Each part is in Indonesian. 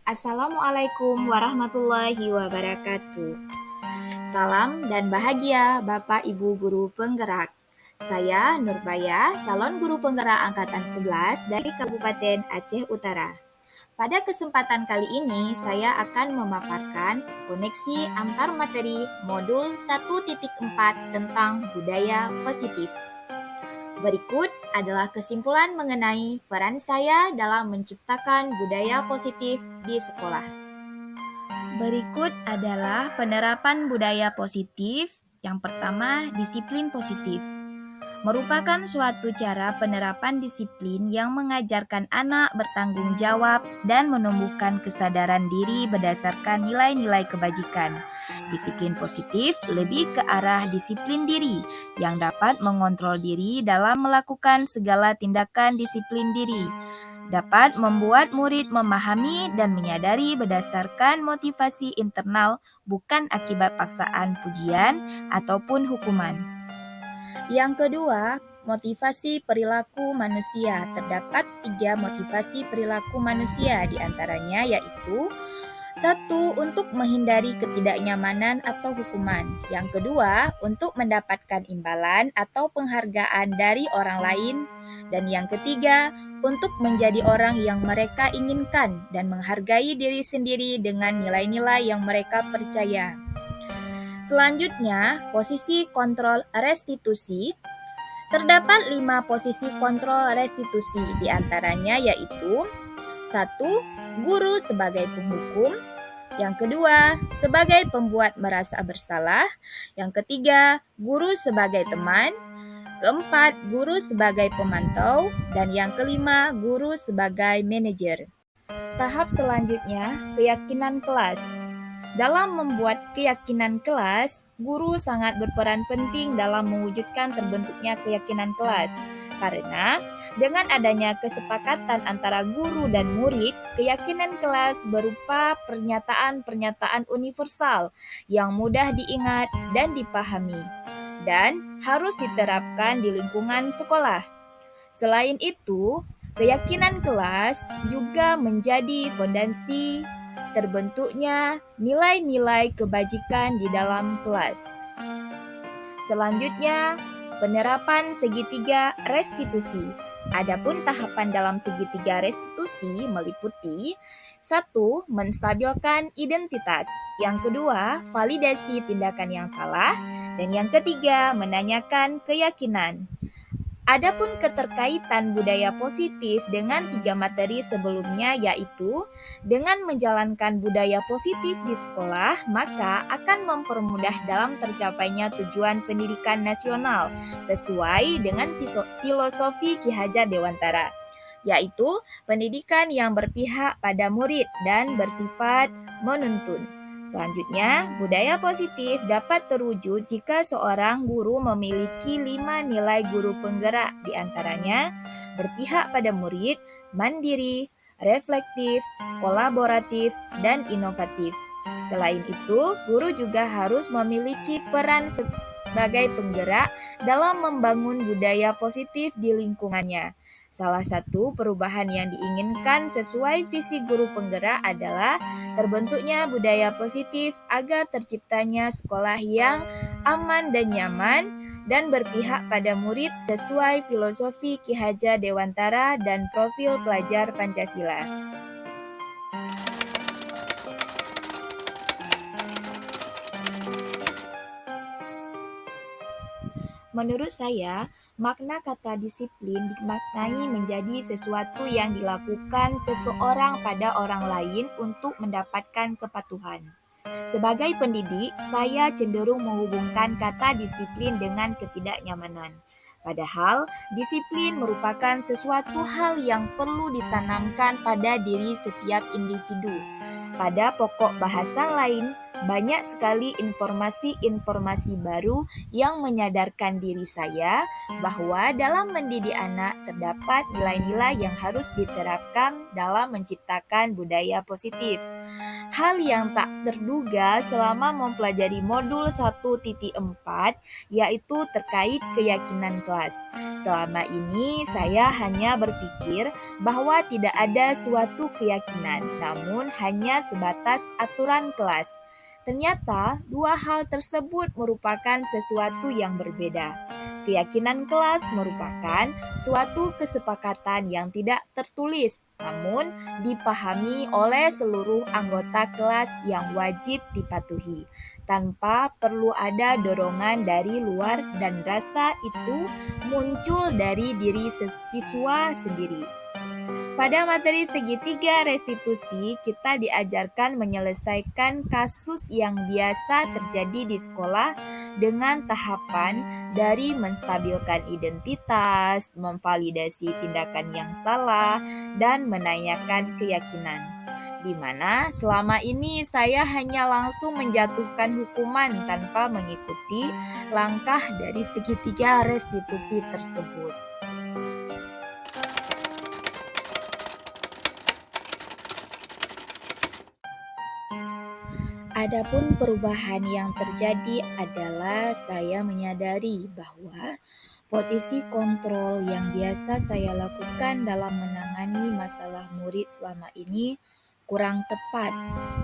Assalamualaikum warahmatullahi wabarakatuh. Salam dan bahagia Bapak Ibu Guru Penggerak. Saya Nurbaya, calon guru penggerak angkatan 11 dari Kabupaten Aceh Utara. Pada kesempatan kali ini, saya akan memaparkan koneksi antar materi modul 1.4 tentang budaya positif. Berikut adalah kesimpulan mengenai peran saya dalam menciptakan budaya positif di sekolah. Berikut adalah penerapan budaya positif. Yang pertama, disiplin positif. Merupakan suatu cara penerapan disiplin yang mengajarkan anak bertanggung jawab dan menumbuhkan kesadaran diri berdasarkan nilai-nilai kebajikan. Disiplin positif lebih ke arah disiplin diri yang dapat mengontrol diri dalam melakukan segala tindakan disiplin diri. Dapat membuat murid memahami dan menyadari berdasarkan motivasi internal bukan akibat paksaan pujian ataupun hukuman. Yang kedua, motivasi perilaku manusia. Terdapat 3 motivasi perilaku manusia, di antaranya yaitu 1. Untuk menghindari ketidaknyamanan atau hukuman. Yang kedua, untuk mendapatkan imbalan atau penghargaan dari orang lain. Dan yang ketiga, untuk menjadi orang yang mereka inginkan dan menghargai diri sendiri dengan nilai-nilai yang mereka percaya. Selanjutnya, posisi kontrol restitusi. Terdapat 5 posisi kontrol restitusi, di antaranya yaitu 1. Guru sebagai penghukum. Yang kedua, sebagai pembuat merasa bersalah. Yang ketiga, guru sebagai teman. Keempat, guru sebagai pemantau. Dan yang kelima, guru sebagai manajer. Tahap selanjutnya, keyakinan kelas. Dalam membuat keyakinan kelas, guru sangat berperan penting dalam mewujudkan terbentuknya keyakinan kelas. Karena dengan adanya kesepakatan antara guru dan murid, keyakinan kelas berupa pernyataan-pernyataan universal yang mudah diingat dan dipahami, dan harus diterapkan di lingkungan sekolah. Selain itu, keyakinan kelas juga menjadi fondasi terbentuknya nilai-nilai kebajikan di dalam kelas. Selanjutnya, penerapan segitiga restitusi. Adapun tahapan dalam segitiga restitusi meliputi 1. Menstabilkan identitas. Yang kedua, validasi tindakan yang salah. Dan yang ketiga, menanyakan keyakinan. Adapun keterkaitan budaya positif dengan 3 materi sebelumnya yaitu dengan menjalankan budaya positif di sekolah, maka akan mempermudah dalam tercapainya tujuan pendidikan nasional sesuai dengan filosofi Ki Hajar Dewantara, yaitu pendidikan yang berpihak pada murid dan bersifat menuntun. Selanjutnya, budaya positif dapat terwujud jika seorang guru memiliki 5 nilai guru penggerak, di antaranya berpihak pada murid, mandiri, reflektif, kolaboratif, dan inovatif. Selain itu, guru juga harus memiliki peran sebagai penggerak dalam membangun budaya positif di lingkungannya. Salah satu perubahan yang diinginkan sesuai visi guru penggerak adalah terbentuknya budaya positif agar terciptanya sekolah yang aman dan nyaman dan berpihak pada murid sesuai filosofi Ki Hajar Dewantara dan profil pelajar Pancasila. Menurut saya, makna kata disiplin dimaknai menjadi sesuatu yang dilakukan seseorang pada orang lain untuk mendapatkan kepatuhan. Sebagai pendidik, saya cenderung menghubungkan kata disiplin dengan ketidaknyamanan. Padahal, disiplin merupakan sesuatu hal yang perlu ditanamkan pada diri setiap individu. Pada pokok bahasan lain, banyak sekali informasi-informasi baru yang menyadarkan diri saya bahwa dalam mendidik anak terdapat nilai-nilai yang harus diterapkan dalam menciptakan budaya positif. Hal yang tak terduga selama mempelajari modul 1.4 yaitu terkait keyakinan kelas. Selama ini saya hanya berpikir bahwa tidak ada suatu keyakinan, namun hanya sebatas aturan kelas. Ternyata dua hal tersebut merupakan sesuatu yang berbeda. Keyakinan kelas merupakan suatu kesepakatan yang tidak tertulis, namun dipahami oleh seluruh anggota kelas yang wajib dipatuhi, tanpa perlu ada dorongan dari luar dan rasa itu muncul dari diri siswa sendiri. Pada materi segitiga restitusi, kita diajarkan menyelesaikan kasus yang biasa terjadi di sekolah dengan tahapan dari menstabilkan identitas, memvalidasi tindakan yang salah, dan menanyakan keyakinan. Di mana selama ini saya hanya langsung menjatuhkan hukuman tanpa mengikuti langkah dari segitiga restitusi tersebut. Adapun perubahan yang terjadi adalah saya menyadari bahwa posisi kontrol yang biasa saya lakukan dalam menangani masalah murid selama ini kurang tepat.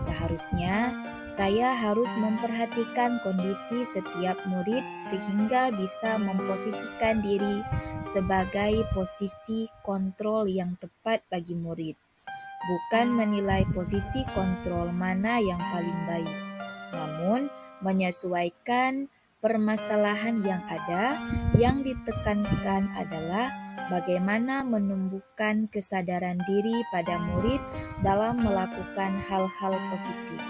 Seharusnya saya harus memperhatikan kondisi setiap murid sehingga bisa memposisikan diri sebagai posisi kontrol yang tepat bagi murid. Bukan menilai posisi kontrol mana yang paling baik, namun menyesuaikan permasalahan yang ada. Yang ditekankan adalah bagaimana menumbuhkan kesadaran diri pada murid dalam melakukan hal-hal positif.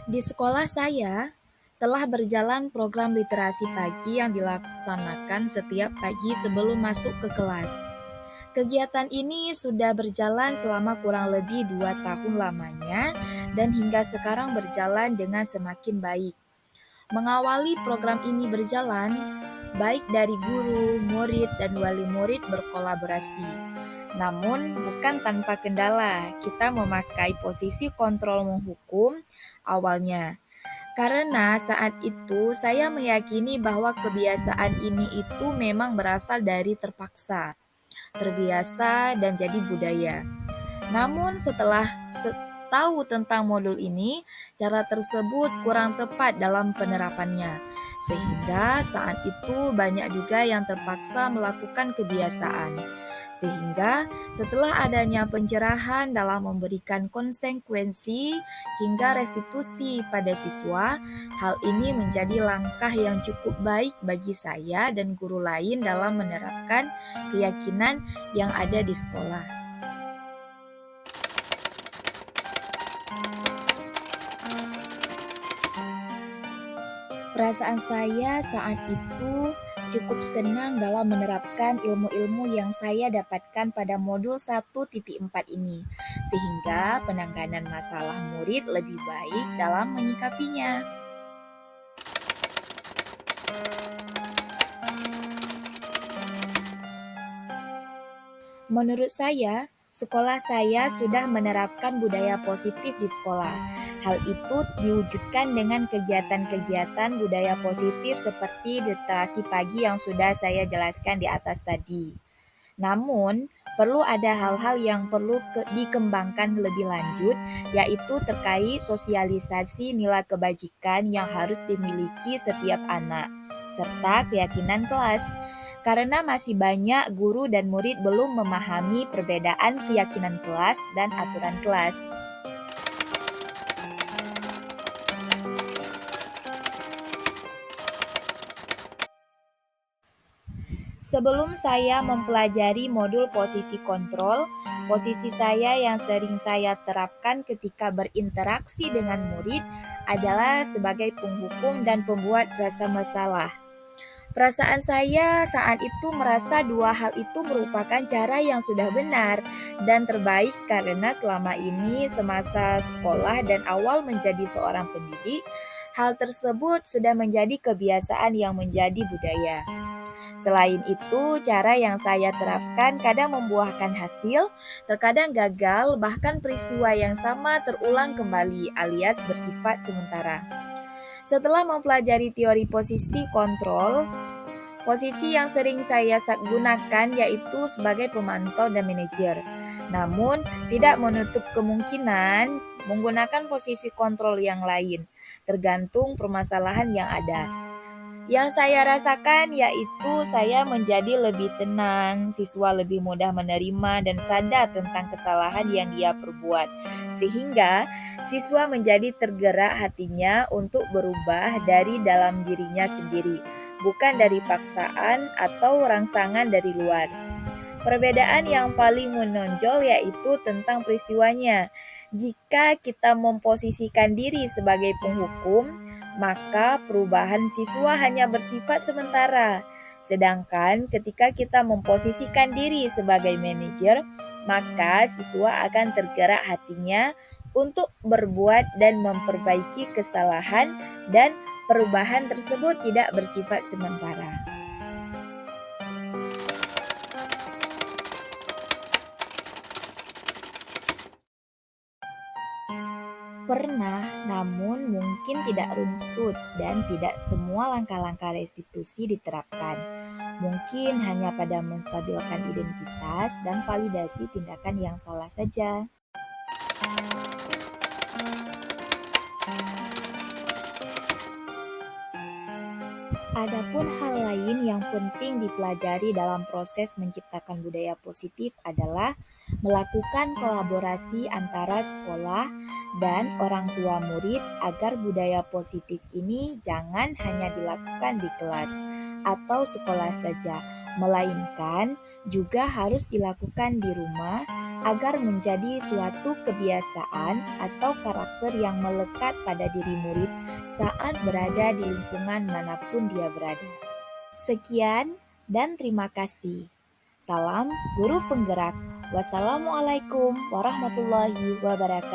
Di sekolah saya telah berjalan program literasi pagi yang dilaksanakan setiap pagi sebelum masuk ke kelas. Kegiatan ini sudah berjalan selama kurang lebih 2 tahun lamanya dan hingga sekarang berjalan dengan semakin baik. Mengawali program ini berjalan, baik dari guru, murid, dan wali murid berkolaborasi. Namun bukan tanpa kendala, kita memakai posisi kontrol menghukum awalnya. Karena saat itu saya meyakini bahwa kebiasaan ini itu memang berasal dari terpaksa, terbiasa, dan jadi budaya. Namun setelah tahu tentang modul ini, cara tersebut kurang tepat dalam penerapannya. Sehingga saat itu banyak juga yang terpaksa melakukan kebiasaan. Sehingga setelah adanya pencerahan dalam memberikan konsekuensi hingga restitusi pada siswa, hal ini menjadi langkah yang cukup baik bagi saya dan guru lain dalam menerapkan keyakinan yang ada di sekolah. Perasaan saya saat itu cukup senang dalam menerapkan ilmu-ilmu yang saya dapatkan pada modul 1.4 ini, sehingga penanganan masalah murid lebih baik dalam menyikapinya. Menurut saya, sekolah saya sudah menerapkan budaya positif di sekolah. Hal itu diwujudkan dengan kegiatan-kegiatan budaya positif seperti literasi pagi yang sudah saya jelaskan di atas tadi. Namun, perlu ada hal-hal yang perlu dikembangkan lebih lanjut, yaitu terkait sosialisasi nilai kebajikan yang harus dimiliki setiap anak, serta keyakinan kelas. Karena masih banyak guru dan murid belum memahami perbedaan keyakinan kelas dan aturan kelas. Sebelum saya mempelajari modul posisi kontrol, posisi saya yang sering saya terapkan ketika berinteraksi dengan murid adalah sebagai penghukum dan pembuat rasa masalah. Perasaan saya saat itu merasa dua hal itu merupakan cara yang sudah benar dan terbaik karena selama ini semasa sekolah dan awal menjadi seorang pendidik, hal tersebut sudah menjadi kebiasaan yang menjadi budaya. Selain itu, cara yang saya terapkan kadang membuahkan hasil, terkadang gagal, bahkan peristiwa yang sama terulang kembali alias bersifat sementara. Setelah mempelajari teori posisi kontrol, posisi yang sering saya gunakan yaitu sebagai pemantau dan manajer. Namun, tidak menutup kemungkinan menggunakan posisi kontrol yang lain, tergantung permasalahan yang ada. Yang saya rasakan yaitu saya menjadi lebih tenang, siswa lebih mudah menerima dan sadar tentang kesalahan yang dia perbuat. Sehingga siswa menjadi tergerak hatinya untuk berubah dari dalam dirinya sendiri, bukan dari paksaan atau rangsangan dari luar. Perbedaan yang paling menonjol yaitu tentang peristiwanya. Jika kita memposisikan diri sebagai penghukum, maka perubahan siswa hanya bersifat sementara. Sedangkan ketika kita memposisikan diri sebagai manajer, maka siswa akan tergerak hatinya untuk berbuat dan memperbaiki kesalahan, dan perubahan tersebut tidak bersifat sementara. Pernah, namun mungkin tidak runtut dan tidak semua langkah-langkah restitusi diterapkan. Mungkin hanya pada menstabilkan identitas dan validasi tindakan yang salah saja. Adapun hal lain yang penting dipelajari dalam proses menciptakan budaya positif adalah melakukan kolaborasi antara sekolah dan orang tua murid agar budaya positif ini jangan hanya dilakukan di kelas atau sekolah saja, melainkan juga harus dilakukan di rumah agar menjadi suatu kebiasaan atau karakter yang melekat pada diri murid saat berada di lingkungan manapun dia berada. Sekian dan terima kasih. Salam Guru Penggerak. Wassalamualaikum warahmatullahi wabarakatuh.